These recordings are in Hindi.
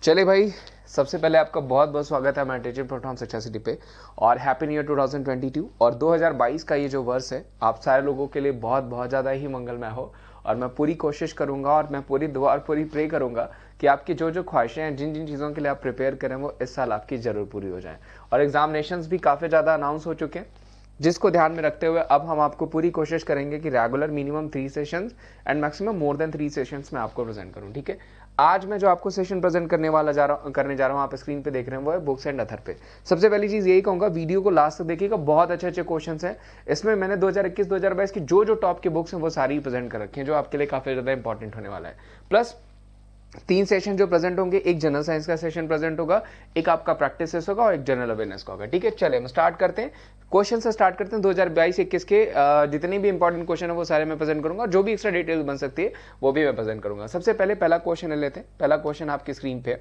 चले भाई, सबसे पहले आपका बहुत बहुत स्वागत है हमारे टीचिंग प्लेटफॉर्म शिक्षा सिटी पे और हैप्पी न्यू ईयर 2022। और 2022 का ये जो वर्ष है आप सारे लोगों के लिए बहुत बहुत ज़्यादा ही मंगलमय हो। और मैं पूरी कोशिश करूंगा और मैं पूरी दुआ और पूरी प्रे करूंगा कि आपकी जो जो ख्वाहिशें हैं, जिन जिन चीज़ों के लिए आप प्रिपेयर करें, वो इस साल आपकी ज़रूर पूरी हो जाएं। और एग्जामिनेशंस भी काफ़ी ज़्यादा अनाउंस हो चुके हैं, जिसको ध्यान में रखते हुए अब हम आपको पूरी कोशिश करेंगे कि regular minimum 3 sessions and maximum more than 3 sessions में आपको प्रेजेंट करूं। ठीक है, आज मैं जो आपको सेशन प्रेजेंट करने जा रहा हूं, आप स्क्रीन पे देख रहे हैं, वो है बुक्स एंड अथर पे। सबसे पहली चीज यही कहूंगा, वीडियो को लास्ट तक देखिएगा, बहुत अच्छे अच्छे क्वेश्चंस हैं इसमें। मैंने 2021-2022 की जो जो टॉप की बुक्स हैं वो सारी प्रेजेंट कर रखी हैं, जो आपके लिए काफी ज्यादा इंपॉर्टेंट होने वाला है। प्लस 3 सेशन जो प्रेजेंट होंगे, एक जनरल साइंस का सेशन प्रेजेंट होगा, एक आपका प्रैक्टिस टेस्ट होगा और एक जनरल अवेयरनेस का होगा। ठीक है, चले हम स्टार्ट करते हैं, क्वेश्चन से स्टार्ट करते हैं। 2022-21 के जितने भी इंपॉर्टेंट क्वेश्चन है वो सारे मैं प्रेजेंट करूंगा, जो भी एक्स्ट्रा डिटेल बन सकती है वो भी मैं प्रेजेंट करूंगा। सबसे पहले पहला क्वेश्चन ले लेते हैं। पहला क्वेश्चन आपकी स्क्रीन पे,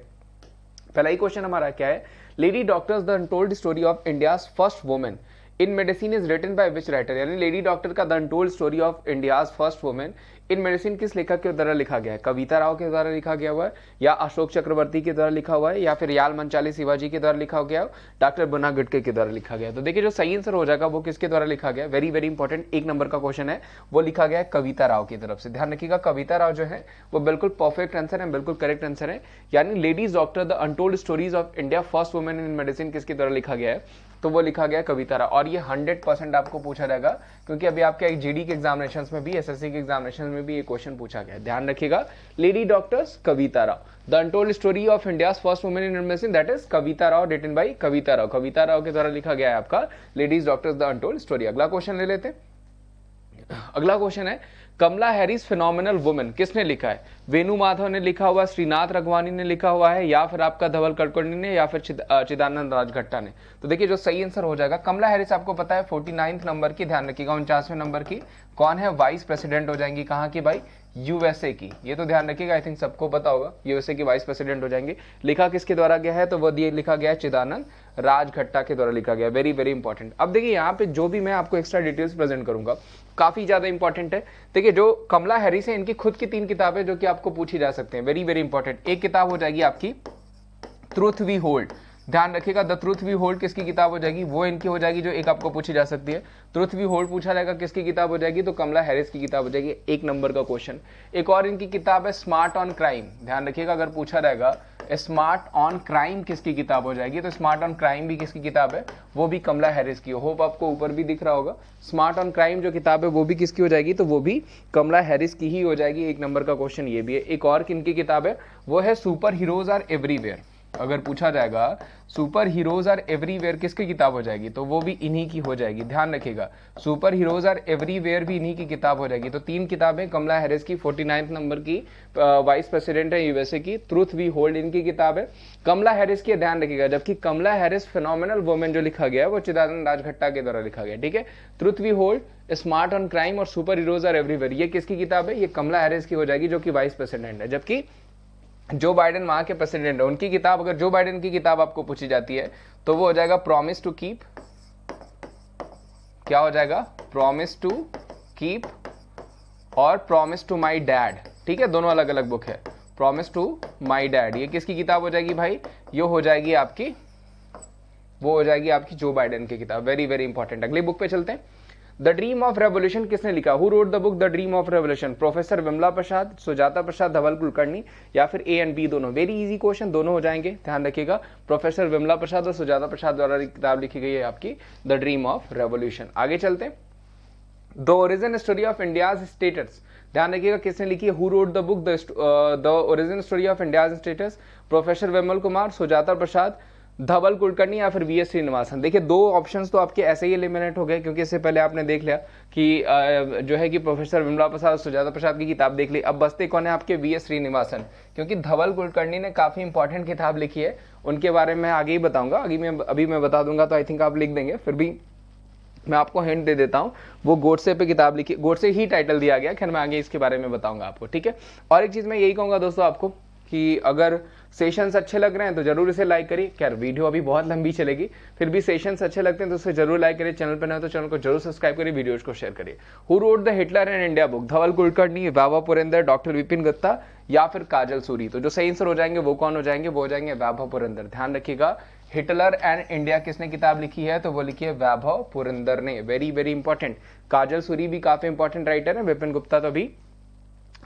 पहला ही क्वेश्चन हमारा क्या है, lady doctors the untold story of India's first women in medicine is written by which writer. यानी लेडी डॉक्टर का the untold story of India's first women in medicine किस लेखक के द्वारा लिखा गया है? कविता राव के द्वारा लिखा गया हुआ है, या अशोक चक्रवर्ती के द्वारा लिखा हुआ है, या फिर याल मंचाली शिवाजी के द्वारा लिखा गया है, डॉक्टर बुना गुटके के द्वारा लिखा गया है? तो देखिए जो सही आंसर हो जाएगा वो किसके द्वारा लिखा गया है, वेरी वेरी इंपॉर्टेंट, 1 नंबर का क्वेश्चन है, वो लिखा गया है कविता राव की तरफ से। ध्यान रखिएगा, कविता राव जो है वो बिल्कुल परफेक्ट आंसर है, बिल्कुल करेक्ट आंसर है। यानी ladies doctor the untold stories of India first women in medicine किसके द्वारा लिखा गया है? तो वो लिखा गया कविता राव। और ये 100% आपको पूछा जाएगा, क्योंकि अभी आपके जीडी के एग्जामिनेशंस में भी, एसएससी के एग्जामिनेशंस में भी ये क्वेश्चन पूछा गया है। ध्यान रखिएगा, lady doctors Kavita Rao, the untold story of India's first women in medicine, that is Kavita Rao, written by Kavita Rao. Kavita Rao के द्वारा लिखा गया है आपका ladies doctors the untold story. अगला क्वेश्चन ले लेते हैं। अगला क्वेश्चन है, कमला हैरिस फिनोमिनल वुमेन किसने लिखा है? वेणु माधव ने लिखा हुआ, श्रीनाथ रघवानी ने लिखा हुआ है, या फिर आपका धवल कुलकर्णी ने, या फिर चिदानंद राजघट्टा ने? तो देखिए जो सही आंसर हो जाएगा, कमला हैरिस आपको पता है 49 नंबर की, ध्यान रखिएगा 49वें नंबर की कौन है, वाइस प्रेसिडेंट हो जाएंगी। कहाँ की भाई? यूएसए की। ये तो ध्यान रखिएगा, आई थिंक सबको पता होगा, यूएसए की वाइस प्रेसिडेंट हो जाएंगे। लिखा किसके द्वारा गया है? तो वो लिखा गया है चिदानंद राजघट्टा के द्वारा लिखा गया। Very very important. अब देखिए यहाँ पे जो भी मैं आपको एक्स्ट्रा डिटेल्स प्रेजेंट करूंगा काफी ज्यादा इंपॉर्टेंट है। देखिए जो कमला हैरिस है, इनकी खुद की 3 किताबें जो कि आपको पूछी जा सकते हैं, वेरी वेरी इंपॉर्टेंट। एक किताब हो जाएगी आपकी ट्रूथ वी होल्ड, ध्यान रखिएगा, द ट्रूथ वी होल्ड किसकी किताब हो जाएगी? वो इनकी हो जाएगी, जो एक आपको पूछी जा सकती है। ट्रूथ वी होल्ड पूछा जाएगा किसकी किताब हो जाएगी? तो कमला हैरिस की किताब हो जाएगी, 1 नंबर का क्वेश्चन। एक और इनकी किताब है स्मार्ट ऑन क्राइम, ध्यान रखिएगा, अगर पूछा रहेगा स्मार्ट ऑन क्राइम किसकी किताब हो जाएगी? तो स्मार्ट ऑन क्राइम भी किसकी किताब है? वो भी कमला हैरिस की। होप आपको ऊपर भी दिख रहा होगा, स्मार्ट ऑन क्राइम जो किताब है वो भी किसकी हो जाएगी? तो वो भी कमला हैरिस की ही हो जाएगी, 1 नंबर का क्वेश्चन ये भी है। एक और किनकी किताब है? वो है सुपर हीरोज आर एवरीवेयर। अगर पूछा जाएगा सुपर हीरोज आर एवरीवेयर किसकी किताब हो जाएगी? तो वो भी इन्हीं की हो जाएगी। ध्यान रखिएगा, सुपर हीरोज आर एवरीवेयर भी इन्हीं की किताब हो जाएगी। तो 3 किताबें कमला हैरिस की, 49 नंबर की, वाइस प्रेसिडेंट है यूएसए की, ट्रूथ वी होल्ड इनकी किताब है, कमला हैरिस की, ध्यान रखिएगा। जबकि कमला हैरिस फिनोमिनल वुमेन जो लिखा गया है वो चिदानंद राजघट्टा के द्वारा लिखा गया। ठीक है, truth we hold, smart on crime और सुपर हीरोज आर एवरीवेयर ये किसकी किताब है? ये कमला हैरिस की हो जाएगी, जो कि वाइस प्रेसिडेंट है। जबकि जो बाइडेन वहां के प्रेसिडेंट है, उनकी किताब, अगर जो बाइडेन की किताब आपको पूछी जाती है तो वो हो जाएगा प्रॉमिस टू कीप, क्या हो जाएगा? प्रॉमिस टू कीप और प्रॉमिस टू माई डैड। ठीक है, दोनों अलग अलग बुक है। प्रॉमिस टू माई डैड ये किसकी किताब हो जाएगी भाई? ये हो जाएगी आपकी, वो हो जाएगी आपकी जो बाइडेन की किताब। Very very important. अगली बुक पे चलते हैं। द ड्रीम ऑफ रेवोल्यूशन किसने लिखा? Who wrote the book the dream of revolution? Professor Vimla Prasad, Sujata Prasad, Dhawal Kulkarni, या फिर ए एंड बी दोनों? वेरी इजी क्वेश्चन, दोनों हो जाएंगे। ध्यान रखिएगा, प्रोफेसर विमला प्रसाद और सुजाता प्रसाद द्वारा किताब लिखी गई है आपकी द ड्रीम ऑफ रेवोल्यूशन। आगे चलते हैं। The origin story of India's status, ध्यान रखिएगा किसने लिखी है? Who wrote the book the origin story of India's status? Professor Vimal Kumar, Sujata Prasad, Dhawal Kulkarni, या फिर वीएस श्रीनिवासन? देखिए 2 ऑप्शंस तो आपके ऐसे ही एलिमिनेट हो गए, क्योंकि इससे पहले आपने देख लिया कि जो है कि प्रोफेसर विमला प्रसाद, सुजाता प्रसाद की किताब देख ली। अब बचते कौन है आपके? वीएस श्रीनिवासन, क्योंकि धवल कुलकर्णी ने काफी इंपॉर्टेंट किताब लिखी है, उनके बारे में आगे ही बताऊंगा। अभी मैं बता दूंगा तो आई थिंक आप लिख देंगे, फिर भी मैं आपको हिंट दे देता हूं, वो गोडसे पे किताब लिखी, गोडसे ही टाइटल दिया गया। खैर मैं आगे इसके बारे में बताऊंगा आपको। ठीक है, और एक चीज मैं यही कहूंगा दोस्तों आपको कि अगर सेशंस अच्छे लग रहे हैं तो जरूर इसे लाइक करिए। खैर वीडियो अभी बहुत लंबी चलेगी, फिर भी सेशंस अच्छे लगते हैं तो उसे जरूर लाइक करिए। चैनल पर नए तो चैनल को जरूर सब्सक्राइब करिए, वीडियोज को शेयर करिए। Who wrote the Hitler and India book? Dhawal Kulkarni, Vaibhav Purandar, doctor Vipin Gupta या फिर काजल सूरी? तो जो सही आंसर हो जाएंगे वो कौन हो जाएंगे? वो हो जाएंगे वैभव पुरंदर। ध्यान रखिएगा, हिटलर एंड इंडिया किसने किताब लिखी है? तो वो लिखी है वैभव पुरंदर ने। Very very important. Kajal Suri भी काफी इंपॉर्टेंट राइटर है, विपिन गुप्ता तो अभी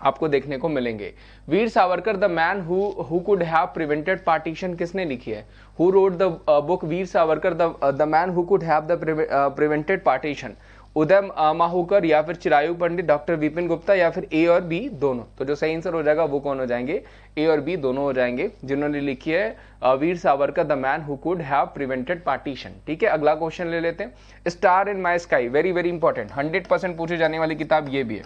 आपको देखने को मिलेंगे। Veer Savarkar the man who could have prevented partition किसने लिखी है? Who wrote the book Veer Savarkar the man who could have the prevented partition? Uday Mahurkar या फिर चिरायु पंडित, डॉक्टर विपिन गुप्ता या फिर ए और बी दोनों? तो जो सही आंसर हो जाएगा वो कौन हो जाएंगे? ए और बी दोनों हो जाएंगे, जिन्होंने लिखी है Veer Savarkar the man who could have prevented partition. ठीक है, अगला क्वेश्चन ले लेते हैं। Star in my sky, very very important, 100% पूछे जाने वाली किताब ये भी है,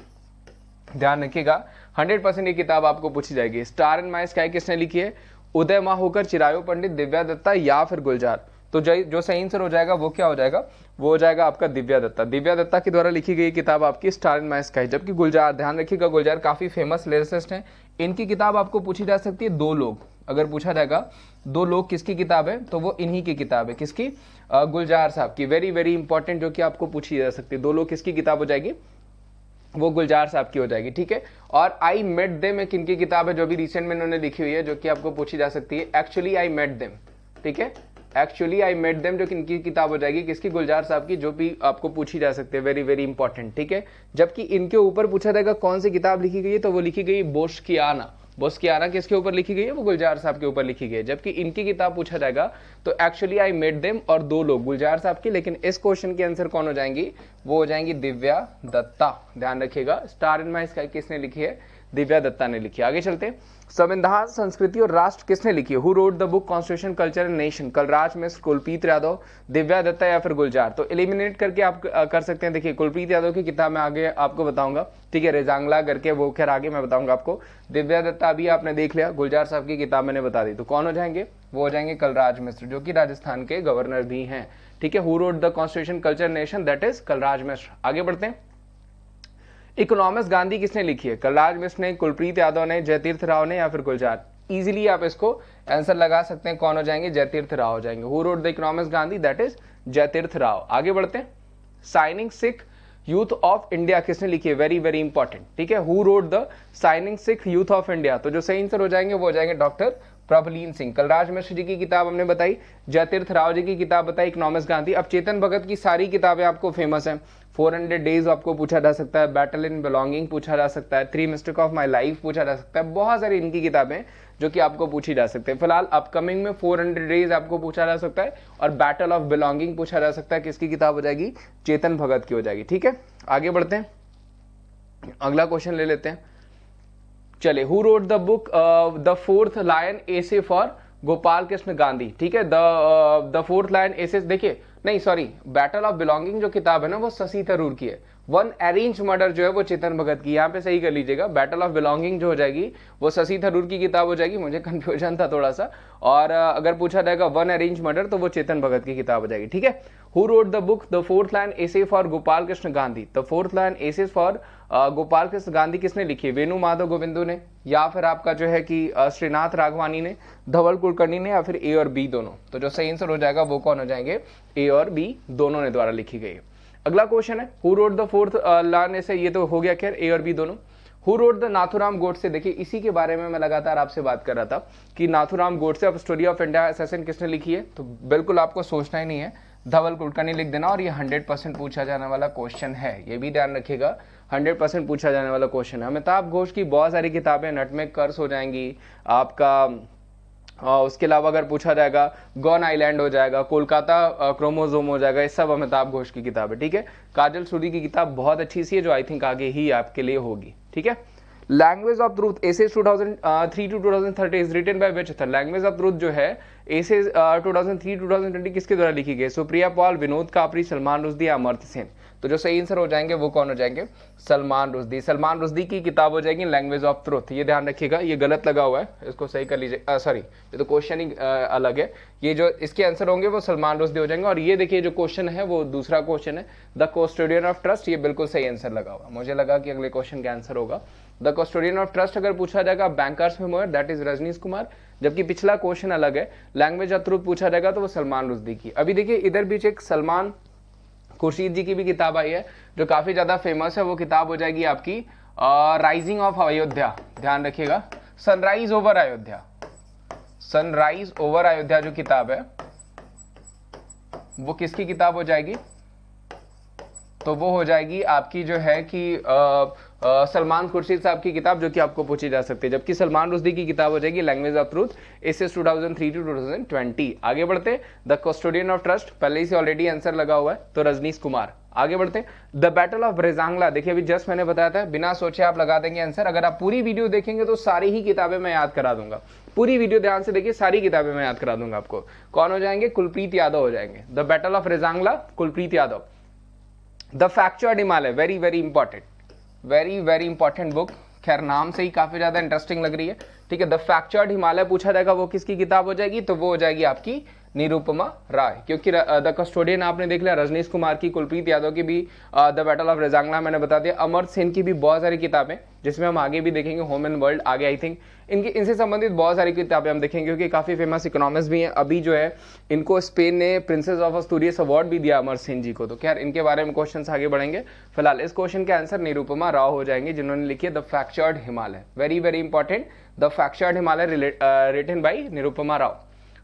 ध्यान रखिएगा। 100% ये किताब आपको पूछी जाएगी। स्टार इन माई स्काई किसने लिखी है? उदय माहूकर, चिरायु पंडित, दिव्या दत्ता या फिर गुलजार? तो जो सही आंसर हो जाएगा वो क्या हो जाएगा? वो हो जाएगा आपका दिव्या दत्ता। दिव्या दत्ता के द्वारा लिखी गई किताब आपकी स्टार इन माई स्काई। जबकि गुलजार, ध्यान रखिएगा, गुलजार काफी फेमस लिरिसिस्ट हैं। इनकी किताब आपको पूछी जा सकती है दो लोग, अगर पूछा जाएगा दो लोग किसकी किताब है तो वो इन्हीं की किताब है। किसकी? गुलजार साहब की। वेरी वेरी इंपॉर्टेंट, जो कि आपको पूछी जा सकती है। दो लोग किसकी किताब हो जाएगी? वो गुलजार साहब की हो जाएगी। ठीक है, और आई मेट देम एक इनकी किताब है जो भी रिसेंट में इन्होंने लिखी हुई है, जो कि आपको पूछी जा सकती है। एक्चुअली आई मेट देम, ठीक है, एक्चुअली आई मेट देम जो कि इनकी किताब हो जाएगी। किसकी? गुलजार साहब की, जो भी आपको पूछी जा सकती है। Very very important. ठीक है, जबकि इनके ऊपर पूछा जाएगा कौन सी किताब लिखी गई है तो वो लिखी गई बोस्कियाना। बोस्कियाना किसके ऊपर लिखी गई है? वो गुलजार साहब के ऊपर लिखी गई है। जबकि इनकी किताब पूछा जाएगा तो एक्चुअली आई मेट देम और दो लोग, गुलजार साहब की। लेकिन इस क्वेश्चन के आंसर कौन हो जाएंगी? वो हो जाएंगी दिव्या दत्ता। ध्यान रखिएगा, स्टार इन माई स्काई किसने लिखी है? दिव्या दत्ता ने लिखी है। आगे चलते हैं। संविधान, संस्कृति और राष्ट्र किसने लिखी है? Who wrote the book constitution, culture and nation? Kalraj Mishra, Kulpreet Yadav, Divya Dutta या फिर गुलजार? तो एलिमिनेट करके आप कर सकते हैं। देखिए, कुलप्रीत यादव की किताब मैं आगे आपको बताऊंगा, ठीक है, रेजांगला करके, वो खैर आगे मैं बताऊंगा आपको। दिव्या दत्ता अभी आपने देख लिया, गुलजार साहब की किताब मैंने बता दी। तो कौन हो जाएंगे? वो हो जाएंगे कलराज मिश्र, जो कि राजस्थान के गवर्नर भी हैं। ठीक है, who wrote the constitution, culture, nation? That is Kalraj Mishra. आगे बढ़ते हैं। इकोनॉमिक्स गांधी किसने लिखी है? कलराज मिश्र ने, कुलप्रीत यादव ने, जयतीर्थ राव ने या फिर गुलजार? इजीली आप इसको आंसर लगा सकते हैं, कौन हो जाएंगे? जयतीर्थ राव हो जाएंगे। Who wrote the economics Gandhi? That is Jayatirtha Rao. आगे बढ़ते हैं। Shining Sikh youth of India किसने लिखी है? Very very important. ठीक है, who wrote the shining Sikh youth of India? तो जो सही आंसर हो जाएंगे वो हो जाएंगे डॉक्टर प्रभलीन सिंह। कलराज मिश्र जी की किताब हमने बताई, जयतीर्थ राव जी की किताब बताई इकोनॉमिक्स गांधी। अब चेतन भगत की सारी किताबें आपको फेमस हैं। 400 डेज आपको पूछा जा सकता है, बैटल इन बिलोंगिंग पूछा जा सकता है, 3 मिस्टेक ऑफ माई लाइफ पूछा जा सकता है। बहुत सारी इनकी किताबें जो कि आपको पूछी जा सकते हैं। फिलहाल अपकमिंग में 400 डेज आपको पूछा जा सकता है और बैटल ऑफ बिलोंगिंग पूछा जा सकता है। किसकी किताब हो जाएगी? चेतन भगत की हो जाएगी। ठीक है, आगे बढ़ते हैं, अगला क्वेश्चन ले लेते हैं। चले, who wrote the book the fourth lion essay for Gopal Krishna Gandhi? ठीक है, द फोर्थ लायन एसे, देखिए नहीं सॉरी, बैटल ऑफ बिलोंगिंग जो किताब है ना वो शशि थरूर की है। वन अरेंज मर्डर जो है वो चेतन भगत की। यहाँ पे सही कर लीजिएगा, बैटल ऑफ बिलोंगिंग जो हो जाएगी वो शशि थरूर की किताब हो जाएगी। मुझे कंफ्यूजन था थोड़ा सा, और अगर पूछा जाएगा वन अरेंज मर्डर तो वो चेतन भगत की किताब हो जाएगी। ठीक है, who wrote the book the fourth line essay for Gopal Krishna Gandhi? The fourth line essays for Gopal Krishna Gandhi किसने लिखी? वेणु माधव गोविंदु ने, या फिर आपका जो है कि श्रीनाथ राघवानी ने, धवल कुलकर्णी ने, या फिर ए और बी दोनों? तो जो सही आंसर हो जाएगा वो कौन हो जाएंगे? ए और बी दोनों ने द्वारा लिखी गई है। अगला क्वेश्चन है, who wrote the fourth line ऐसे, ये तो हो गया खैर, ए और बी दोनों। Who wrote the Nathuram Godse? देखिए इसी के बारे में मैं लगातार आपसे बात कर रहा था कि Nathuram Godse of story of India assassin किसने लिखी है? तो बिल्कुल आपको सोचना ही नहीं है, धवल कुलकर्णी लिख देना। और ये 100% पूछा जाने वाला क्वेश्चन है, ये भी ध्यान रखिएगा, 100% पूछा जाने वाला क्वेश्चन है। अमिताभ घोष की बहुत सारी किताबें, नटमेग कर्स हो जाएंगी आपका, उसके अलावा अगर पूछा जाएगा गॉन आइलैंड हो जाएगा, कोलकाता क्रोमोजोम हो जाएगा, ये सब अमिताभ घोष की किताब है। ठीक है, काजल सूरी की किताब बहुत अच्छी सी है जो आई थिंक आगे ही आपके लिए होगी। ठीक है, language of truth essays 2003 to 2030 is written by which author? Language of truth जो है एसेज 2003-2020 किसके द्वारा लिखी गई? सुप्रिया पॉल, विनोद कापरी, सलमान रुश्दी, अमर्त्य सेन? तो जो सही आंसर हो जाएंगे वो कौन हो जाएंगे? सलमान रुश्दी। सलमान रुश्दी की किताब हो जाएगी लैंग्वेज ऑफ ट्रूथ। ये ध्यान रखिएगा, ये गलत लगा हुआ है, इसको सही कर लीजिए। सॉरी, ये तो क्वेश्चन ही अलग है। ये जो इसके आंसर होंगे वो सलमान रुश्दी हो जाएंगे। और ये देखिए जो क्वेश्चन है वो दूसरा क्वेश्चन है, द कस्टोडियन ऑफ ट्रस्ट, ये बिल्कुल सही आंसर लगा हुआ। मुझे लगा कि अगले क्वेश्चन का आंसर होगा, द कस्टोडियन ऑफ ट्रस्ट अगर पूछा जाएगा banker's memoir, that is Rajnish Kumar, जबकि पिछला क्वेश्चन अलग है, लैंग्वेज ऑफ ट्रूथ पूछा जाएगा तो वो सलमान रुश्दी की। अभी देखिए इधर बीच एक सलमान खुर्शीद जी की भी किताब आई है जो काफी ज्यादा फेमस है, वो किताब हो जाएगी आपकी राइजिंग ऑफ अयोध्या, ध्यान रखिएगा, sunrise over Ayodhya, sunrise over Ayodhya जो किताब है वो किसकी किताब हो जाएगी, तो वो हो जाएगी आपकी जो है कि सलमान खुर्शीद साहब की किताब, जो कि आपको पूछी जा सकती है। जबकि सलमान रुश्दी की किताब हो जाएगी language of truth, essays 2003 to 2020। आगे बढ़ते, द कस्टोडियन ऑफ ट्रस्ट, पहले ही से ऑलरेडी आंसर लगा हुआ है तो रजनीश कुमार। आगे बढ़ते, द बैटल ऑफ रेजांगला, देखिए अभी जस्ट मैंने बताया था, बिना सोचे आप लगा देंगे आंसर। अगर आप पूरी वीडियो देखेंगे तो सारी ही किताबें मैं याद करा दूंगा, पूरी वीडियो ध्यान से देखिए, सारी किताबें मैं याद करा दूंगा आपको। कौन हो जाएंगे, कुलप्रीत यादव हो जाएंगे। The battle of Rezang La, Kulpreet Yadav. The fractured Himalaya, very very important, very very important book, खैर नाम से ही काफी ज्यादा इंटरेस्टिंग लग रही है, ठीक है। द फ्रैक्चर्ड हिमालय पूछा जाएगा वो किसकी किताब हो जाएगी, तो वो हो जाएगी आपकी निरुपमा राय, क्योंकि द कस्टोडियन आपने देख लिया रजनीश कुमार की, कुलप्रीत यादव की भी, द बैटल ऑफ रेजांगला मैंने बता दिया, अमर सेन की भी बहुत सारी किताबें, जिसमें हम आगे भी देखेंगे, होम एंड वर्ल्ड आगे आई थिंक इनसे संबंधित बहुत सारी किताबें हम देखेंगे, क्योंकि काफी फेमस इकोनॉमिस्ट भी हैं। अभी जो है इनको स्पेन ने प्रिंसेस ऑफ अस्तूरियस अवार्ड भी दिया अमर सेन जी को, तो खैर इनके बारे में क्वेश्चन आगे बढ़ेंगे। फिलहाल इस क्वेश्चन के आंसर निरुपमा राव हो जाएंगे, जिन्होंने लिखी है the fractured Himalaya, very very important, the fractured Himalaya written by Nirupama Rao.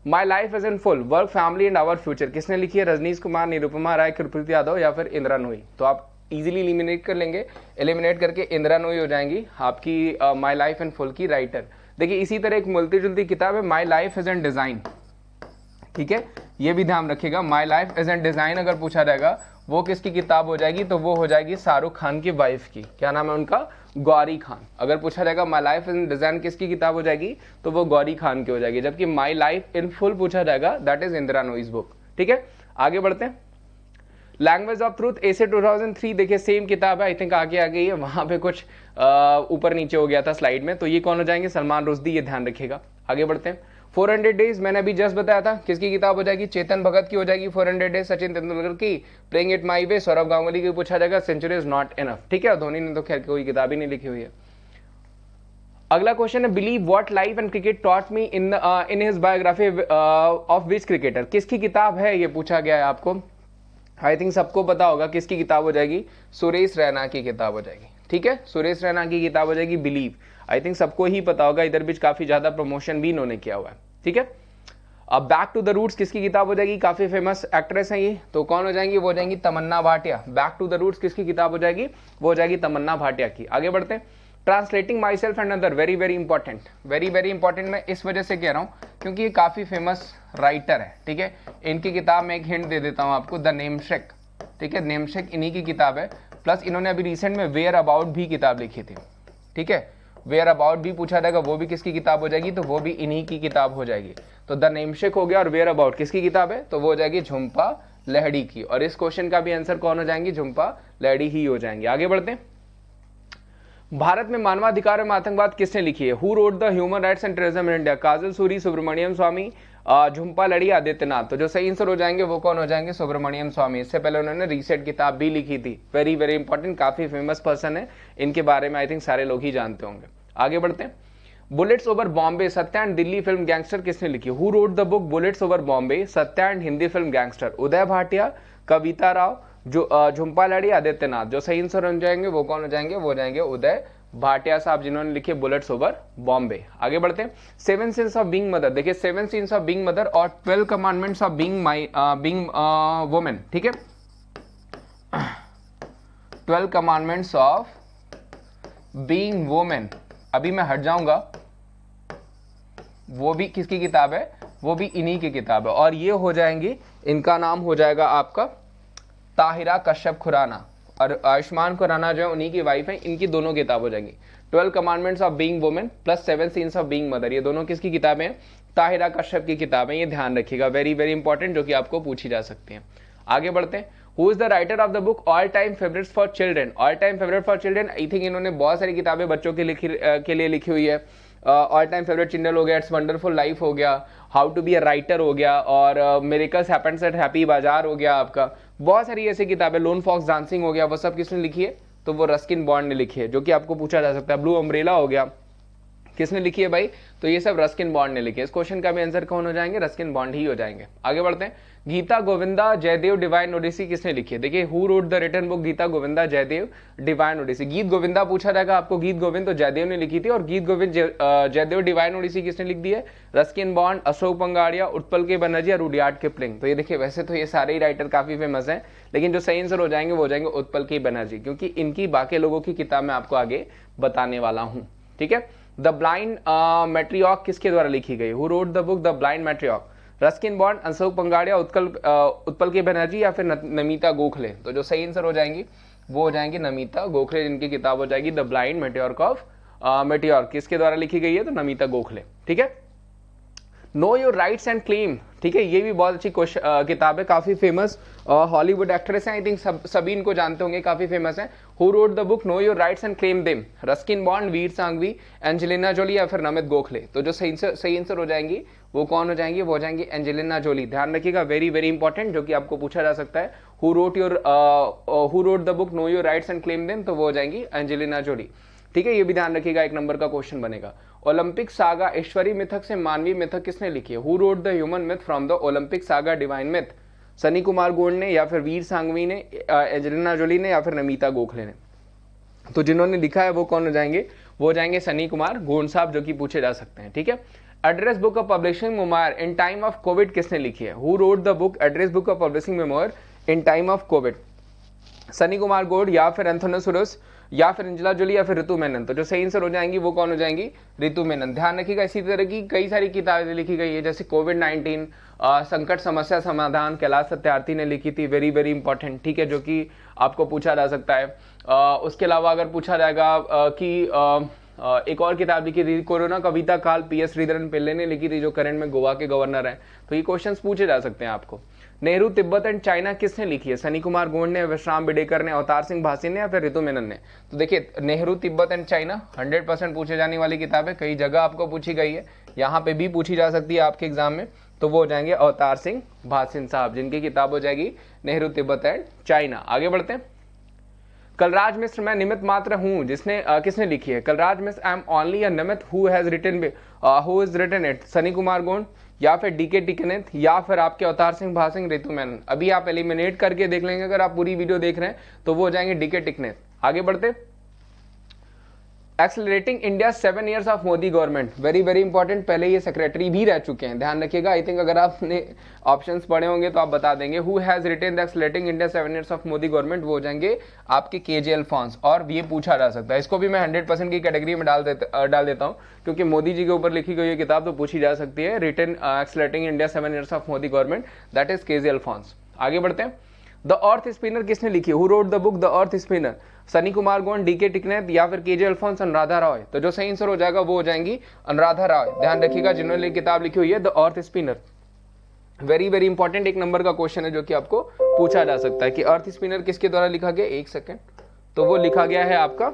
My life is in full, work, family and our future, किसने लिखी है, रजनीश कुमार, निरुपमा राय, कुलप्रीत यादव या फिर इंदिरा नूई। तो आप इजीली एलिमिनेट कर लेंगे, एलिमिनेट करके इंदिरा नूई हो जाएंगी आपकी माई लाइफ इन फुल की राइटर। देखिए इसी तरह एक मिलती जुलती किताब है माई लाइफ इज एन डिजाइन, ठीक है, ये भी ध्यान रखिएगा। माई लाइफ इज एन डिजाइन अगर पूछा जाएगा वो किसकी किताब हो जाएगी, तो वो हो जाएगी शाहरुख खान की वाइफ की, क्या नाम है उनका, गौरी खान। अगर पूछा जाएगा माई लाइफ इन डिजाइन किसकी किताब हो जाएगी, तो वो गौरी खान की हो जाएगी। जबकि माई लाइफ इन फुल पूछा जाएगा दैट इज इंदिरा नूईज बुक, ठीक है। आगे बढ़ते हैं, लैंग्वेज ऑफ ट्रूथ एसे 2003, देखिए सेम किताब है, आई थिंक आगे आ गई है, वहां पे कुछ ऊपर नीचे हो गया था स्लाइड में, तो ये कौन हो जाएंगे, सलमान रुश्दी, ये ध्यान रखिएगा। आगे बढ़ते हैं, 400 डेज मैंने अभी जस्ट बताया था किसकी किताब हो जाएगी, चेतन भगत की हो जाएगी 400 डेज, सचिन तेंदुलकर की प्लेइंग इट माई वे, सौरभ गांगुली की पूछा जाएगा सेंचुरी इज नॉट इनफ, ठीक है, धोनी ने तो खैर कोई किताब ही नहीं लिखी हुई है। अगला क्वेश्चन है, believe what life and cricket taught me in his biography of which cricketer, किसकी किताब है ये पूछा गया है आपको। आई थिंक सबको पता होगा किसकी किताब हो जाएगी, सुरेश रैना की किताब हो जाएगी, ठीक है, सुरेश रैना की किताब हो जाएगी बिलीव। आई थिंक सबको ही पता होगा, इधर बीच काफी ज्यादा प्रमोशन भी इन्होंने किया हुआ है, ठीक है। अब बैक टू द रूट्स किसकी किताब हो जाएगी, काफी फेमस एक्ट्रेस है ये, तो कौन हो जाएंगी, वो हो जाएंगी Tamannaah Bhatia. Back to the roots किसकी किताब हो जाएगी, वो हो जाएगी तमन्ना भाटिया की। आगे बढ़ते हैं, translating my self and other, very very important, very very important, मैं इस वजह से कह रहा हूँ क्योंकि ये काफी फेमस राइटर है, ठीक है। इनकी किताब में एक हिंट दे देता हूँ आपको, द नेमसेक, ठीक है, नेमसेक इन्हीं की किताब है, प्लस इन्होंने अभी रिसेंट में वेयर अबाउट भी किताब लिखी थी, ठीक है, वेयर अबाउट भी पूछा जाएगा वो भी किसकी किताब हो जाएगी, तो वो भी इन्हीं की किताब हो जाएगी। तो द नेमसेक हो गया, और वेयर अबाउट किसकी किताब है, तो वो हो जाएगी झुम्पा लहड़ी की, और इस क्वेश्चन का भी आंसर कौन हो जाएंगे, झुम्पा लहड़ी ही हो जाएंगे। आगे बढ़ते हैं, भारत में मानवाधिकार एवं आतंकवाद किसने लिखी है, who wrote the human rights and terrorism in India, Kajal Suri, Subramanian Swamy, Jhumpa Lahiri, Adityanath. तो जो सही आंसर हो जाएंगे वो कौन हो जाएंगे, सुब्रमण्यम स्वामी। इससे पहले उन्होंने रीसेट किताब भी लिखी थी, वेरी वेरी इंपॉर्टेंट, काफी फेमस पर्सन है, इनके बारे में आई थिंक सारे लोग ही जानते होंगे। आगे बढ़ते हैं, bullets over Bombay, Satya and Delhi film gangster किसने लिखी, who wrote the book bullets over Bombay, Satya and Hindi film gangster, Uday Bhatia, Kavita Rao, जो झुम्पा लहड़ी, आदित्यनाथ। जो सही आंसर हो जाएंगे वो कौन हो जाएंगे, वो हो जाएंगे उदय भाटिया साहब, जिन्होंने लिखे बुलेट्स ओवर बॉम्बे। आगे बढ़ते हैं, 7 सिंस ऑफ बीइंग मदर, देखिए 7 सिंस ऑफ बीइंग मदर और 12 कमांडमेंट्स ऑफ बीइंग वुमेन, ठीक है, 12 कमांडमेंट्स ऑफ बीइंग वुमेन। अभी मैं हट जाऊंगा, वो भी किसकी किताब है, वो भी इन्हीं की किताब है, और ये हो जाएंगी, इनका नाम हो जाएगा आपका ताहिरा कश्यप खुराना, और आयुष्मान खुराना जो है उन्हीं की वाइफ है, इनकी दोनों किताब हो जाएंगी, 12 commandments of being women plus 7 scenes of being mother, ये दोनों किसकी किताबें हैं, ताहिरा कश्यप की किताब है, ये ध्यान रखिएगा, वेरी वेरी इंपॉर्टेंट, जो कि आपको पूछी जा सकती है। आगे बढ़ते हैं, who is the writer of the book all time favourites for children, all time favourite for children, I think इन्होंने बहुत सारी किताबें बच्चों के लिए लिखी हुई है। ऑल टाइम फेवरेट चिल्ड्रन हो गया, इट्स वंडरफुल लाइफ हो गया, how to be a writer हो गया, और मिरेकल्स हैपेंस एट हैप्पी बाजार हो गया आपका, बहुत सारी ऐसी किताबें, लोन फॉक्स डांसिंग हो गया, वो सब किसने लिखी है, तो वो रस्किन बॉन्ड ने लिखी है, जो कि आपको पूछा जा सकता है। ब्लू अम्ब्रेला हो गया, किसने लिखी है भाई? तो ये सब रस्किन बॉन्ड ने लिखी है। इस क्वेश्चन का भी आंसर कौन हो जाएंगे? रस्किन बॉन्ड ही हो जाएंगे। आगे बढ़ते हैं। गीता गोविंदा जयदेव डिवाइन ओडिसी किसने लिखी है? देखिए, who wrote the written book Gita Govinda Jayadev divine odyssey. Geet Govinda पूछा जाएगा आपको, गीत गोविंद तो जयदेव ने लिखी थी, और गीत गोविंद जयदेव डिवाइन ओडिसी किसने लिख दी है? Ruskin Bond, Ashok Panagariya, Utpal K Banerjee, Rudyard Kipling. तो ये देखिए, वैसे तो ये सारे ही राइटर काफी फेमस हैं, लेकिन जो सही आंसर हो जाएंगे वो हो जाएंगे उत्पल के बनर्जी, क्योंकि इनकी बाकी लोगों की किताब मैं आपको आगे बताने वाला हूं। ठीक है। द ब्लाइंड मैट्रियॉक किसके द्वारा लिखी गई? Who wrote the book the blind matriarch? Ruskin Bond, Ashok Panagariya, Utpal K Banerjee या फिर नमिता गोखले? तो जो सही आंसर हो जाएंगी वो हो जाएंगी नमिता गोखले, जिनकी किताब हो जाएगी द ब्लाइंड मैट्रियॉर्क ऑफ मैट्रियॉर्क। किसके द्वारा लिखी गई है? तो नमिता गोखले। ठीक है। No your rights and claim, ठीक है, ये भी बहुत अच्छी किताब है, काफी फेमस हॉलीवुड एक्ट्रेस है, आई थिंक सभी इनको जानते होंगे, काफी फेमस है। Who wrote the book know your rights and claim them? Ruskin Bond, Vir Sanghvi, Angelina Jolie या फिर नमित गोखले? तो जो सही आंसर हो जाएंगी वो कौन हो जाएंगी? वो हो जाएंगी एंजेलिना जोली। ध्यान रखिएगा, वेरी वेरी इंपॉर्टेंट, जो कि आपको पूछा जा सकता है। Who wrote the book know your rights and claim them? तो वो हो जाएंगी एंजेलिना जोली। ठीक है, ये भी ध्यान रखिएगा, एक नंबर का क्वेश्चन बनेगा। ओलंपिक सागा ईश्वरी मिथक से मानवीय मिथक किसने लिखी है? Who wrote the human myth from the Olympic saga divine myth? Sunny Kumar Gond ने या फिर वीर सांघवी ने, एंजेलिना जोली ने या फिर नमिता गोखले ने? तो जिन्होंने लिखा है वो कौन हो जाएंगे? वो हो जाएंगे सनी कुमार गोंड साहब, जो कि पूछे जा सकते हैं। ठीक है। Address book of publishing memoir in time of Covid किसने लिखी है? Who wrote the book address book of publishing memoir in time of Covid? Sunny Kumar गोड या फिर एंथोनोसोरस या फिर अंजला जोली या फिर ऋतु मेनन? तो जो सही आंसर हो जाएंगी वो कौन हो जाएंगी? ऋतु मेनन। ध्यान रखिएगा, इसी तरह की कई सारी किताबें लिखी गई है, जैसे कोविड-19 संकट समस्या समाधान, कैलाश सत्यार्थी ने लिखी थी, वेरी वेरी इंपॉर्टेंट। ठीक है, जो कि आपको पूछा जा सकता है। उसके अलावा अगर पूछा जाएगा कि एक और किताब लिखी थी, कोरोना कविता काल, PS श्रीधरन पिल्ले ने लिखी थी, जो करंट में गोवा के गवर्नर हैं। तो ये क्वेश्चंस पूछे जा सकते हैं आपको। नेहरू तिब्बत एंड चाइना किसने लिखी है? सनी कुमार गोंड ने, विश्राम बिडेकर ने, अवतार सिंह भासी ने या फिर ऋतु मेनन ने? तो देखिए, नेहरू तिब्बत एंड चाइना 100% पूछे जाने वाली किताब है, कई जगह आपको पूछी गई है, यहाँ पे भी पूछी जा सकती है आपके एग्जाम में। तो वो हो जाएंगे अवतार सिंह भासिन साहब, जिनकी किताब हो जाएगी नेहरू तिब्बत एंड चाइना। आगे बढ़ते हैं। कलराज मिश्र मैं निमित्त मात्र हूं, जिसने किसने लिखी है? Kalraj Mishra I am only a निमित्त, who has written it? Sunny Kumar Gond या फिर DK टिकनेत या फिर आपके अवतार सिंह भासिंह, ऋतु मेनन? अभी आप एलिमिनेट करके देख लेंगे, अगर आप पूरी वीडियो देख रहे हैं तो वो हो जाएंगे DK टिकनेत। आगे बढ़ते। Accelerating India 7 years of Modi government, very very important, पहले ये सेक्रेटरी भी रह चुके हैं, ध्यान रखिएगा। आई थिंक अगर आपने ऑप्शंस पढ़े होंगे तो आप बता देंगे। Who has retain the accelerating India 7 years of Modi government? वो हो जाएंगे आपके KJ अल्फोंस। और ये पूछा जा सकता है, इसको भी मैं 100% की कैटेगरी में डाल देता हूँ, क्योंकि मोदी जी के ऊपर लिखी गई किताब तो पूछी जा सकती है। Written accelerating India 7 years of Modi government, that is KJ Alphons. आगे बढ़ते हैं। द अर्थ स्पिनर किसने लिखी? Who wrote the book the earth spinner? Sunny Kumar Gond, DK Tiknet या फिर KJ अल्फोंस, अनुराधा रॉय? तो जो सही आंसर हो जाएगा वो हो जाएंगी अनुराधा रॉय। ध्यान रखिएगा, जिन्होंने किताब लिखी हुई है the earth spinner, very very important, एक नंबर का क्वेश्चन है जो कि आपको पूछा जा सकता है कि अर्थ स्पिनर किसके द्वारा लिखा गया। एक सेकेंड, तो वो लिखा गया है आपका,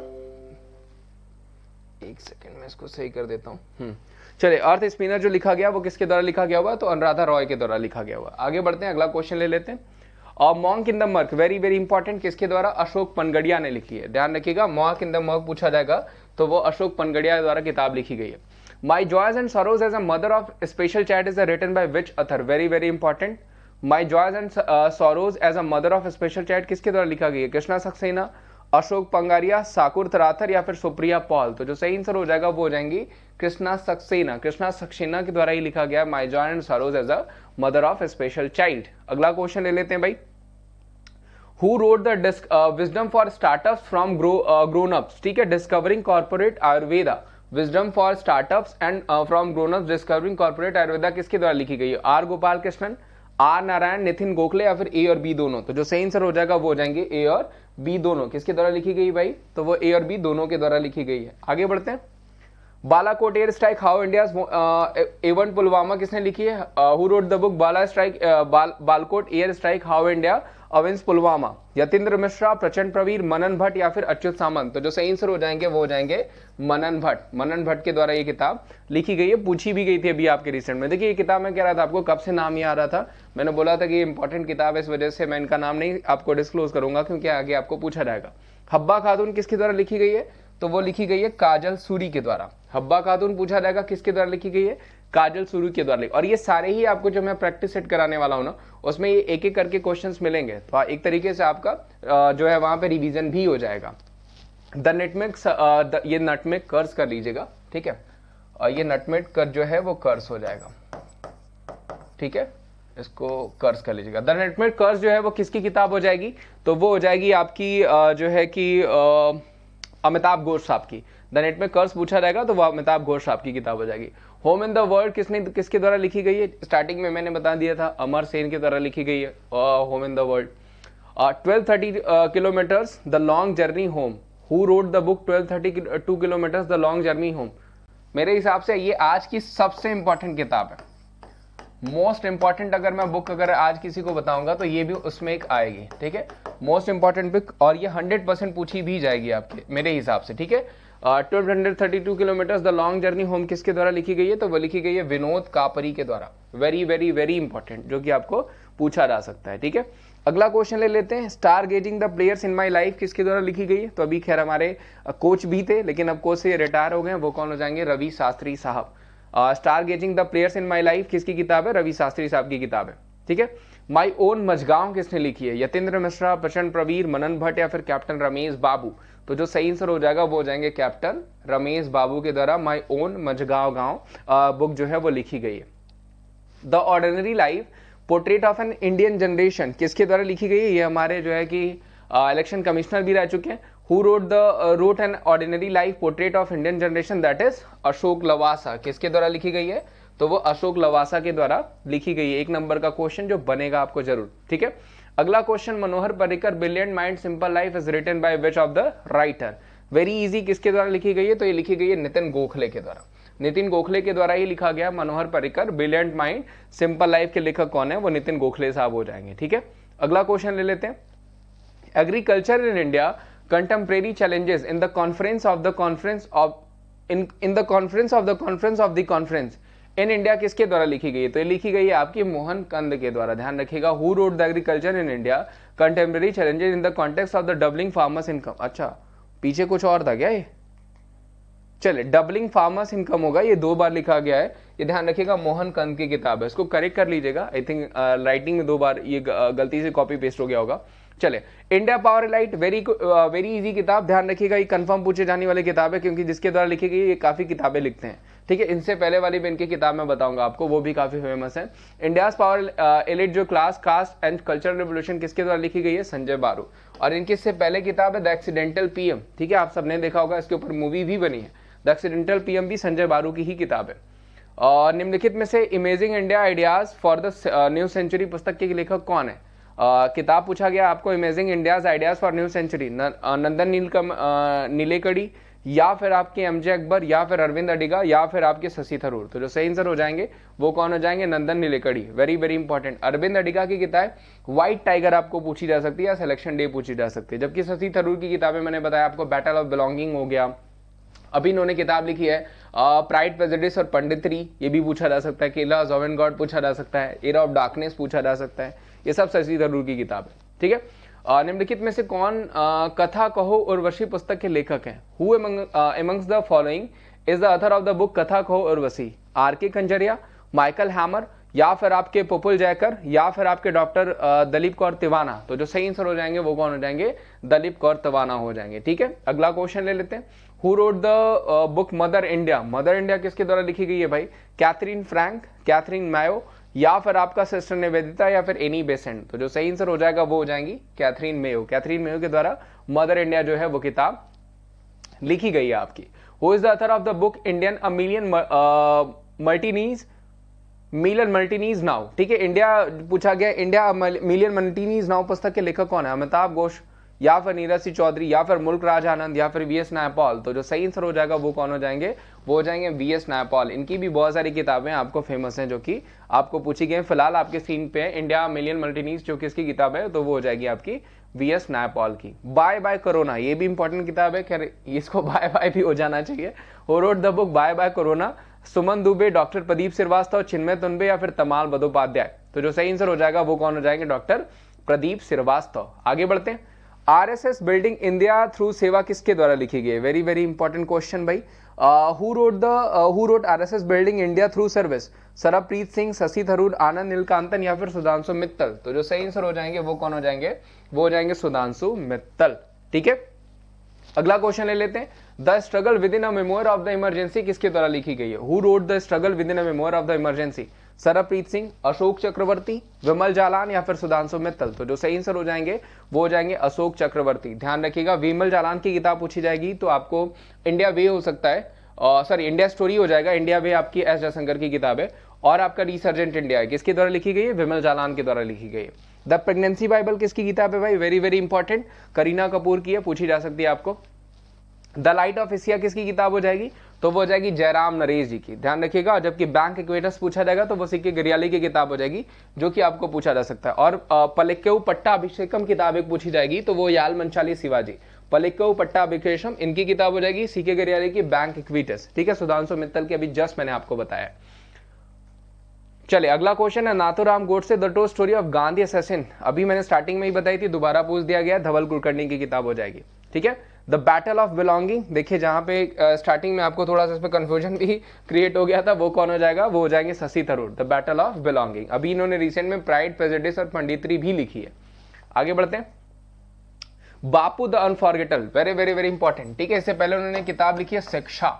एक सेकेंड मैं इसको सही कर देता हूँ। चलिए, अर्थ स्पिनर जो लिखा गया वो किसके द्वारा लिखा गया हुआ? तो अनुराधा रॉय के द्वारा लिखा गया हुआ। आगे बढ़ते हैं, अगला क्वेश्चन ले लेते हैं। और monk in the merc, very very important, किसके द्वारा? अशोक पनगड़िया ने लिखी है। ध्यान रखिएगा, मॉन्क इन द मर्क पूछा जाएगा तो वो अशोक पनगड़िया द्वारा किताब लिखी गई है। My joys and Saroj as a mother of special child is written by which author? Very very important, my joys and Saroj as a mother of special child किसके द्वारा लिखा गया है? कृष्णा सक्सेना, अशोक पंगारिया, साकुर थराथर या फिर सुप्रिया पॉल? तो जो सही आंसर हो जाएगा वो हो जाएंगी कृष्णा सक्सेना। कृष्णा सक्सेना के द्वारा ही लिखा गया my joy and Saroj as a mother of special child. अगला क्वेश्चन ले लेते हैं भाई। Who wrote the wisdom for startups from grown ups? ठीक है, discovering corporate Ayurveda, wisdom for startups and from grown ups, discovering corporate Ayurveda किसके द्वारा लिखी गई है? R गोपाल कृष्णन, R नारायण, नितिन गोखले या फिर A और B दोनों? तो जो सही आंसर हो जाएगा वो हो जाएंगे A और B दोनों। किसके द्वारा लिखी गई भाई? तो वो A और B दोनों के द्वारा लिखी गई है। आगे बढ़ते हैं। Balakot air strike how India A1 Pulwama किसने लिखी है? Who wrote the book Balakot air strike how India avenged Pulwama? Yatindra Mishra, Prachand Praveer, मनन भट्ट या फिर अच्युत सामंत? तो जो सही आंसर हो जाएंगे वो हो जाएंगे मनन भट्ट। मनन भट्ट के द्वारा ये किताब लिखी गई है, पूछी भी गई थी अभी आपके रिसेंट में। देखिए, ये किताब मैं कह रहा था आपको कब से नाम ही आ रहा था, मैंने बोला था कि ये इंपॉर्टेंट किताब है, इस वजह से मैं इनका नाम नहीं आपको डिस्क्लोज करूंगा, क्योंकि आगे आपको पूछा जाएगा। हब्बा खातून किसके द्वारा लिखी गई है? तो वो लिखी गई है काजल सूरी के द्वारा। हब्बा खातून पूछा जाएगा किसके द्वारा लिखी गई है? काजल सूरी के द्वारा। और ये सारे ही आपको जो मैं प्रैक्टिस सेट कराने वाला हूं ना, उसमें ये एक एक करके क्वेश्चंस मिलेंगे, तो एक तरीके से आपका जो है वहां पे रिवीजन भी हो जाएगा। द नटमेग, ये नटमेग कर्स कर लीजिएगा, ठीक है, और ये नटमेग कर जो है वो कर्स हो जाएगा, ठीक है, इसको कर्स कर लीजिएगा। द नटमेग कर्स जो है वो किसकी किताब हो जाएगी? तो वो हो जाएगी आपकी जो है कि अमिताभ घोष साहब की। द नटमेग कर्स पूछा जाएगा तो वो अमिताभ घोष साहब की किताब हो जाएगी। होम इन द वर्ल्ड किसके द्वारा लिखी गई है? स्टार्टिंग में मैंने बता दिया था, अमर सेन के द्वारा लिखी गई है home in the world. 1230 kilometres the long journey home. Who wrote the book 1232 kilometres the long journey home? मेरे हिसाब से ये आज की सबसे इंपॉर्टेंट किताब है, मोस्ट इंपॉर्टेंट। अगर मैं बुक अगर आज किसी को बताऊंगा तो ये भी उसमें एक आएगी, ठीक है, मोस्ट इंपॉर्टेंट बुक, और ये 100% पूछी भी जाएगी आपके मेरे हिसाब से, ठीक है। 1232 kilometres the long journey home किसके द्वारा लिखी गई है? तो वो लिखी गई है विनोद कापरी के द्वारा। वेरी वेरी वेरी इंपॉर्टेंट, जो कि आपको पूछा जा सकता है, ठीक है। अगला क्वेश्चन ले लेते हैं। Star gazing the players in my life किसके द्वारा लिखी गई है? तो अभी खैर हमारे कोच भी थे, लेकिन अब कोच से रिटायर हो गए, वो कौन हो जाएंगे? रवि शास्त्री साहब। Star gazing the players in my life किसकी किताब है? रवि शास्त्री साहब की किताब है, ठीक है। माई ओन मझगांव किसने लिखी है? यतेंद्र मिश्रा, प्रचंड प्रवीर, मनन भट्ट या फिर कैप्टन रमेश बाबू? तो जो सही आंसर हो जाएगा वो हो जाएंगे कैप्टन रमेश बाबू के द्वारा माई ओन मझगांव गांव बुक जो है वो लिखी गई है। The ordinary life portrait of an Indian generation किसके द्वारा लिखी गई है? ये हमारे जो है कि इलेक्शन कमिश्नर भी रह चुके हैं। Who wrote an ordinary life portrait of Indian generation? That is Ashok Lavasa. किसके द्वारा लिखी गई है? तो वो अशोक लवासा के द्वारा लिखी गई है। एक नंबर का क्वेश्चन जो बनेगा आपको जरूर, ठीक है। अगला question, Manohar Parrikar brilliant mind simple life is written by which of the writer? Very easy, किसके द्वारा लिखी गई है? तो ये लिखी गई है नितिन गोखले के द्वारा। नितिन गोखले के द्वारा ही लिखा गया Manohar Parrikar brilliant mind simple life के लेखक कौन है? वो नितिन गोखले साहब हो जाएंगे, ठीक है। अगला क्वेश्चन ले लेते हैं। Agriculture in India contemporary challenges in the conference of the conference of in the conference of the conference of the conference in India किसके द्वारा लिखी गई है? तो ये लिखी गई है आपकी मोहन कंद के द्वारा। ध्यान रखिएगा, who wrote the agriculture in India contemporary challenges in the context of the doubling farmers income. अच्छा, पीछे कुछ और था क्या? ये चले, डबलिंग फार्मर्स इनकम होगा, ये 2 बार लिखा गया है, ये ध्यान रखिएगा। मोहन कंद की किताब है, इसको करेक्ट कर लीजिएगा। आई थिंक राइटिंग में 2 बार ये गलती से कॉपी पेस्ट हो गया होगा। चले, India power elite very easy किताब, ध्यान रखिएगा, ये कंफर्म पूछे जाने वाली किताब है, क्योंकि जिसके द्वारा लिखी गई ये काफी किताबें लिखते हैं, ठीक है। इनसे पहले वाली भी इनकी किताब मैं बताऊंगा आपको, वो भी काफी फेमस है। इंडिया पावर एलाइट जो class cast and cultural revolution किसके द्वारा लिखी गई है? संजय बारू। और इनकी इससे पहले किताब है द एक्सीडेंटल पीएम, ठीक है, आप सबने देखा होगा, इसके ऊपर मूवी भी बनी है। द एक्सीडेंटल पीएम भी संजय बारू की ही किताब है। और निम्नलिखित में से imagining India ideas for the new century पुस्तक के लेखक कौन है? किताब पूछा गया आपको imagining India's ideas for new century, Nandan Nilekani, या फिर आपके एमजे अकबर, या फिर अरविंद अडिगा, या फिर आपके शशि थरूर? तो जो सही आंसर हो जाएंगे वो कौन हो जाएंगे? Nandan Nilekani. Very very important. Aravind Adiga की किताब व्हाइट टाइगर आपको पूछी जा सकती है, या सिलेक्शन डे पूछी जा सकती है। जबकि शशि थरूर की किताबें मैंने बताया आपको, बैटल ऑफ बिलोंगिंग हो गया, अभी इन्होंने किताब लिखी है प्राइड प्रेजुडिस और पंडितरी, ये भी पूछा जा सकता है। केला ऑफ एन गॉड पूछा जा सकता है, एरा ऑफ डार्कनेस पूछा जा सकता है। ये सब शशि थरूर की किताब है, ठीक है। निम्नलिखित में से कौन कथा कहो उर्वशी पुस्तक के लेखक हैं? Who amongst the following is the author of the book कथा कहो उर्वशी? आर के कंजरिया, माइकल हैमर, या फिर आपके पुपुल जयकर, या फिर आपके डॉक्टर दलीप कौर तिवाना? तो जो सही आंसर हो जाएंगे वो कौन हो जाएंगे? दलीप कौर तिवाना हो जाएंगे, ठीक है। अगला क्वेश्चन ले लेते हैं। Who wrote the book mother India? Mother India किसके द्वारा लिखी गई है भाई? कैथरीन फ्रैंक, कैथरीन मैयो, या फिर आपका सिस्टर निवेदिता, या फिर एनी बेसेंट? तो जो सही आंसर हो जाएगा वो हो जाएंगी कैथरीन मेयो। कैथरीन मेयो के द्वारा मदर इंडिया जो है वो किताब लिखी गई है आपकी। Who is the author of the book Indian a million mutinies now? ठीक है, इंडिया पूछा गया, इंडिया मिलियन मल्टीनीज नाउ पुस्तक के लेखक कौन है? अमिताभ घोष, या फिर नीरज सिंह चौधरी, या फिर मुल्क राज आनंद, या फिर वीएस नायपॉल? तो जो सही आंसर हो जाएगा वो कौन हो जाएंगे? वो हो जाएंगे वीएस नायपॉल। इनकी भी बहुत सारी किताबें आपको फेमस हैं जो कि आपको पूछी गई। फिलहाल आपके स्क्रीन पे इंडिया मिलियन मल्टीनीज जो किसकी किताब है, तो वो हो जाएगी आपकी वीएस नायपॉल की। बाय बाय कोरोना, ये भी इंपॉर्टेंट किताब है, खैर इसको बाय बाय भी हो जाना चाहिए। Who wrote the book bye bye corona? Suman Dubey, doctor Pradeep Srivastava, Chinmay Tumbe, या फिर तमाल बंदोपाध्याय? तो जो सही आंसर हो जाएगा वो कौन हो जाएंगे? डॉक्टर प्रदीप श्रीवास्तव। आगे बढ़ते हैं। आरएसएस बिल्डिंग इंडिया थ्रू सेवा किसके द्वारा लिखी गई है? वेरी वेरी इंपॉर्टेंट क्वेश्चन भाई। Who wrote RSS building India through service? Sarbpreet Singh, Shashi Tharoor, Anand Neelakantan या फिर सुधांशु मित्तल? तो जो सही आंसर हो जाएंगे वो कौन हो जाएंगे? वो हो जाएंगे सुधांशु मित्तल। ठीक है, अगला क्वेश्चन ले लेते हैं। The struggle within a memoir of the emergency किसके द्वारा लिखी गई है? Who wrote the struggle within a memoir of the emergency? Sarbpreet Singh, Ashok Chakravarti, Bimal Jalan या फिर सुधांशु मित्तल? तो जो सही आंसर हो जाएंगे वो हो जाएंगे अशोक चक्रवर्ती। ध्यान रखिएगा, विमल जालान की किताब पूछी जाएगी तो आपको इंडिया वे हो सकता है, सॉरी इंडिया स्टोरी हो जाएगा। इंडिया वे आपकी एस जयशंकर की किताब है। और आपका रिसर्जेंट इंडिया है, किसके द्वारा लिखी गई है? विमल जालान के द्वारा लिखी गई है। द प्रेगनेंसी बाइबल किसकी किताब है भाई? Very very important, Kareena Kapoor की है, पूछी जा सकती है आपको। द लाइट ऑफ एशिया किसकी किताब हो जाएगी? तो वो हो जाएगी जयराम नरेश जी की। ध्यान रखिएगा, जबकि बैंक इक्वेटर्स पूछा जाएगा तो वो सीके गरियाली की किताब हो जाएगी, जो कि आपको पूछा जा सकता है। और पल्लिक्कू पट्टाभिषेकम किताब एक पूछी जाएगी तो वो याल मंचाली शिवाजी। पल्लिक्कू पट्टाभिषेकम इनकी किताब हो जाएगी, सीके गरियाली की बैंक इक्वेटर्स। ठीक है, सुधांशु मित्तल की अभी जस्ट मैंने आपको बताया। चलिए अगला क्वेश्चन है, Nathuram Godse the true story of Gandhi assassin. अभी मैंने स्टार्टिंग में ही बताई थी, दोबारा पूछ दिया गया, धवल कुलकर्णी की किताब हो जाएगी। ठीक है, द बैटल ऑफ बिलोंगिंग, देखिए जहां पे स्टार्टिंग में आपको थोड़ा सा इस पे कंफ्यूजन भी क्रिएट हो गया था, वो कौन हो जाएगा? वो हो जाएंगे Shashi Tharoor. The battle of belonging, अभी इन्होंने रिसेंट में प्राइड, प्रेजुडिस और पंडितरी भी लिखी है। आगे बढ़ते हैं। Bapu the unforgettable, very very very important. ठीक है, इससे पहले उन्होंने किताब लिखी है शिक्षा,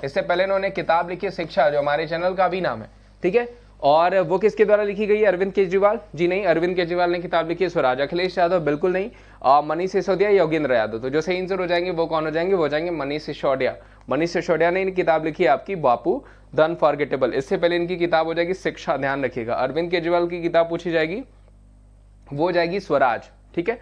इससे पहले उन्होंने किताब लिखी है शिक्षा, जो हमारे चैनल का भी नाम है। ठीक है, और वो किसके द्वारा लिखी गई है? अरविंद केजरीवाल जी नहीं, अरविंद केजरीवाल ने किताब लिखी है स्वराज। अखिलेश यादव बिल्कुल नहीं, मनीष सिसोदिया, योगेंद्र यादव। तो जो सही आंसर हो जाएंगे वो कौन हो जाएंगे? वो हो जाएंगे मनीष सिसोदिया। मनीष सिसोदिया ने किताब लिखी है आपकी बापू द अनफॉरगेटेबल। इससे पहले इनकी किताब हो जाएगी शिक्षा, ध्यान रखिएगा। अरविंद केजरीवाल की किताब पूछी जाएगी, वो हो जाएगी स्वराज। ठीक है,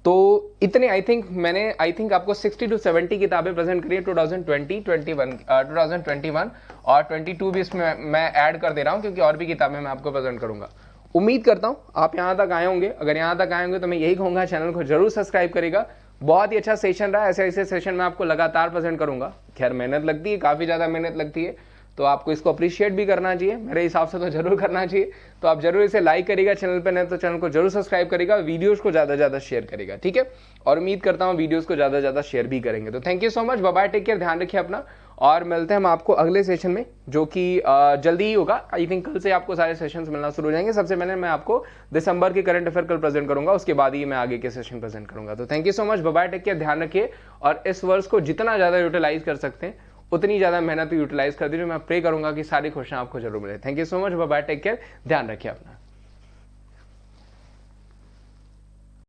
तो इतने आई थिंक आपको 60 to 70 किताबें प्रेजेंट करी है 2020, 2021 और 22 भी इसमें मैं ऐड कर दे रहा हूं, क्योंकि और भी किताबें मैं आपको प्रेजेंट करूंगा। उम्मीद करता हूं आप यहां तक आए होंगे। अगर यहां तक आए होंगे तो मैं यही कहूंगा, चैनल को जरूर सब्सक्राइब करेगा। बहुत ही अच्छा सेशन रहा, ऐसे ऐसे सेशन मैं आपको लगातार प्रेजेंट करूंगा। खैर मेहनत लगती है, काफी ज्यादा मेहनत लगती है, तो आपको इसको अप्रिशिएट भी करना चाहिए, मेरे हिसाब से तो जरूर करना चाहिए। तो आप जरूर इसे लाइक करिएगा, चैनल पे नहीं तो चैनल को जरूर सब्सक्राइब करिएगा, वीडियोस को ज्यादा से ज्यादा शेयर करेगा। ठीक है, और उम्मीद करता हूँ वीडियोस को ज्यादा से ज्यादा शेयर भी करेंगे। तो thank you so much, bye bye, take care, ध्यान रखिए अपना, और मिलते हैं हम आपको अगले सेशन में, जो कि जल्दी ही होगा। आई थिंक कल से आपको सारे सेशंस मिलना शुरू हो जाएंगे। सबसे पहले मैं आपको दिसंबर के करंट अफेयर कल प्रेजेंट करूंगा, उसके बाद ही मैं आगे के सेशन प्रेजेंट करूंगा। तो thank you so much, bye bye, take care, ध्यान रखिए, और इस वर्ष को जितना ज्यादा यूटिलाइज कर सकते हैं उतनी ज्यादा मेहनत यूटिलाइज कर दीजिए। मैं प्रे करूंगा कि सारी खुशियां आपको जरूर मिले। Thank you so much, bye bye, take care, ध्यान रखिए अपना।